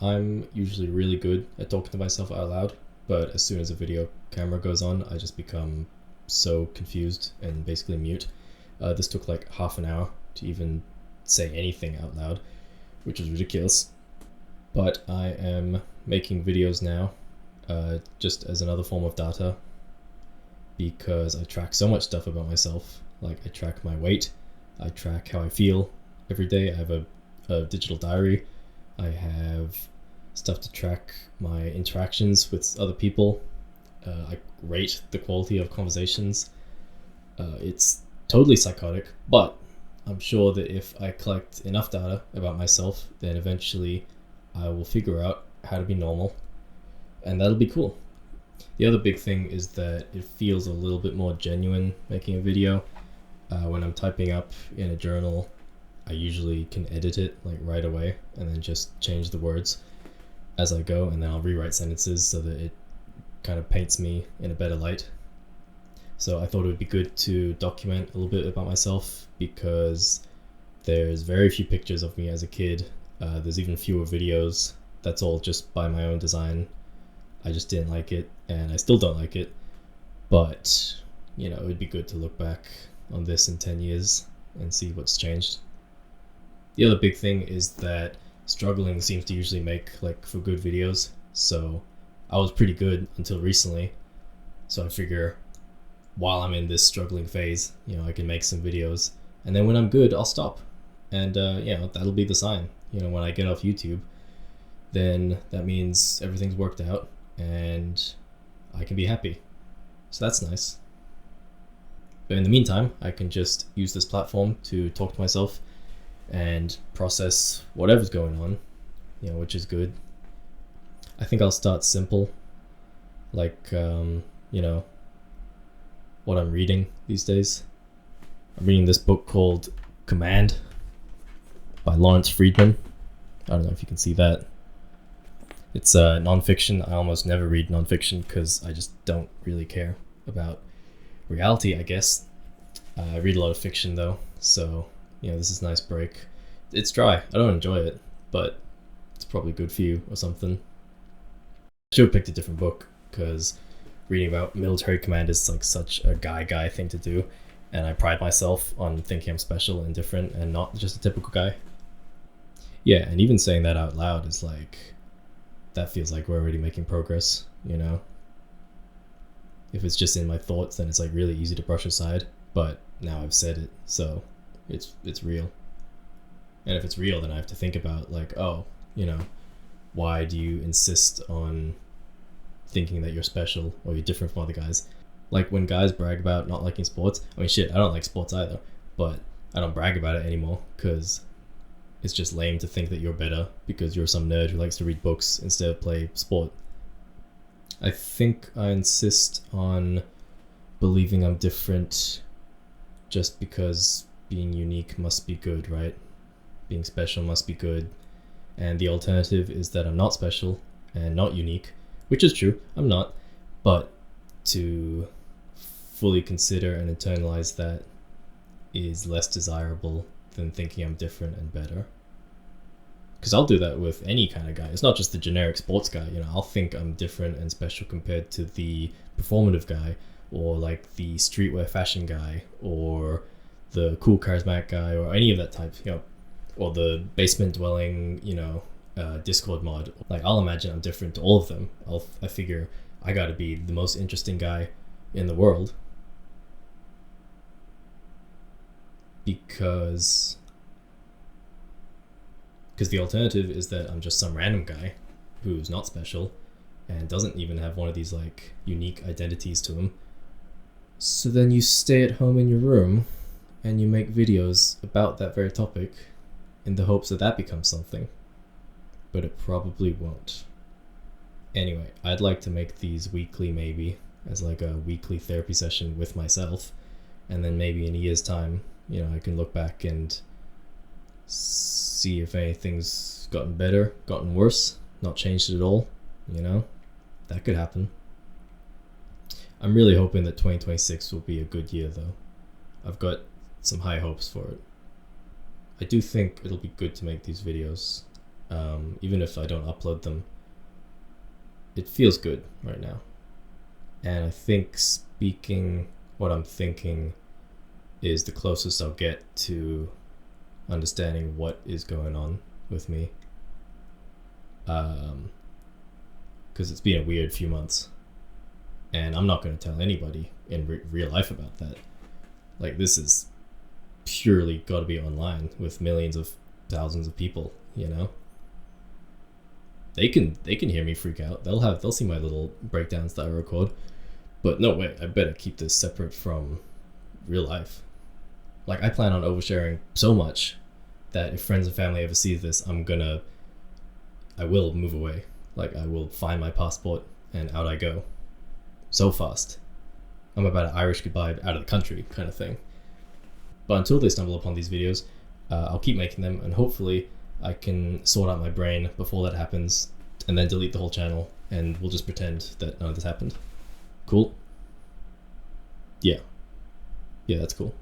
I'm usually really good at talking to myself out loud, but as soon as a video camera goes on, I just become so confused and basically mute. This took like half an hour to even say anything out loud, which is ridiculous. But I am making videos now, just as another form of data, because I track so much stuff about myself. Like, I track my weight, I track how I feel every day. I have a digital diary. I have stuff to track my interactions with other people. I rate the quality of conversations. It's totally psychotic, but I'm sure that if I collect enough data about myself, then eventually I will figure out how to be normal, and that'll be cool. The other big thing is that it feels a little bit more genuine making a video. When I'm typing up in a journal, I usually can edit it like right away and then just change the words as I go, and then I'll rewrite sentences so that it kind of paints me in a better light. So I thought it would be good to document a little bit about myself, because there's very few pictures of me as a kid. There's even fewer videos. That's all just by my own design. I just didn't like it, and I still don't like it. But, it would be good to look back on this in 10 years and see what's changed. The other big thing is that struggling seems to usually make for good videos. So I was pretty good until recently. So I figure while I'm in this struggling phase, I can make some videos. And then when I'm good, I'll stop. And, that'll be the sign. When I get off YouTube, then that means everything's worked out and I can be happy. So that's nice. But in the meantime, I can just use this platform to talk to myself and process whatever's going on, which is good. I think I'll start simple, like, what I'm reading these days. I'm reading this book called Command by Lawrence Friedman. I don't know if you can see that. It's nonfiction. I almost never read nonfiction because I just don't really care about reality, I guess. I read a lot of fiction though, so this is a nice break. It's dry. I don't enjoy it, but it's probably good for you or something. I should have picked a different book, because reading about military command is like such a guy thing to do, and I pride myself on thinking I'm special and different and not just a typical guy. Yeah, and even saying that out loud is that feels like we're already making progress, If it's just in my thoughts, then it's really easy to brush aside, but now I've said it, so it's real. And if it's real, then I have to think about why do you insist on thinking that you're special or you're different from other guys? Like when guys brag about not liking sports, I don't like sports either, but I don't brag about it anymore because it's just lame to think that you're better because you're some nerd who likes to read books instead of play sport. I think I insist on believing I'm different just because being unique must be good, right? Being special must be good. And the alternative is that I'm not special and not unique, which is true, I'm not. But to fully consider and internalize that is less desirable than thinking I'm different and better. Because I'll do that with any kind of guy. It's not just the generic sports guy. I'll think I'm different and special compared to the performative guy, or like the streetwear fashion guy, or the cool charismatic guy, or any of that type, or the basement dwelling, Discord mod. I'll imagine I'm different to all of them. I figure I gotta be the most interesting guy in the world, because the alternative is that I'm just some random guy who's not special and doesn't even have one of these unique identities to him. So then you stay at home in your room and you make videos about that very topic in the hopes that that becomes something. But it probably won't. Anyway, I'd like to make these weekly, maybe, as a weekly therapy session with myself. And then maybe in a year's time, I can look back and see if anything's gotten better, gotten worse, not changed at all. That could happen. I'm really hoping that 2026 will be a good year though. I've got some high hopes for it. I do think it'll be good to make these videos. even if I don't upload them, it feels good right now. And I think speaking what I'm thinking is the closest I'll get to understanding what is going on with me. Because it's been a weird few months. And I'm not going to tell anybody in real life about that. Like, this is purely got to be online with millions of thousands of people, you know? They can hear me freak out. They'll see my little breakdowns that I record. But no way, I better keep this separate from real life. Like, I plan on oversharing so much that if friends and family ever see this, I will move away. Like, I will find my passport and out I go. So fast. I'm about an Irish goodbye out of the country kind of thing. But until they stumble upon these videos, I'll keep making them, and hopefully I can sort out my brain before that happens and then delete the whole channel, and we'll just pretend that none of this happened. Cool? Yeah. Yeah, that's cool.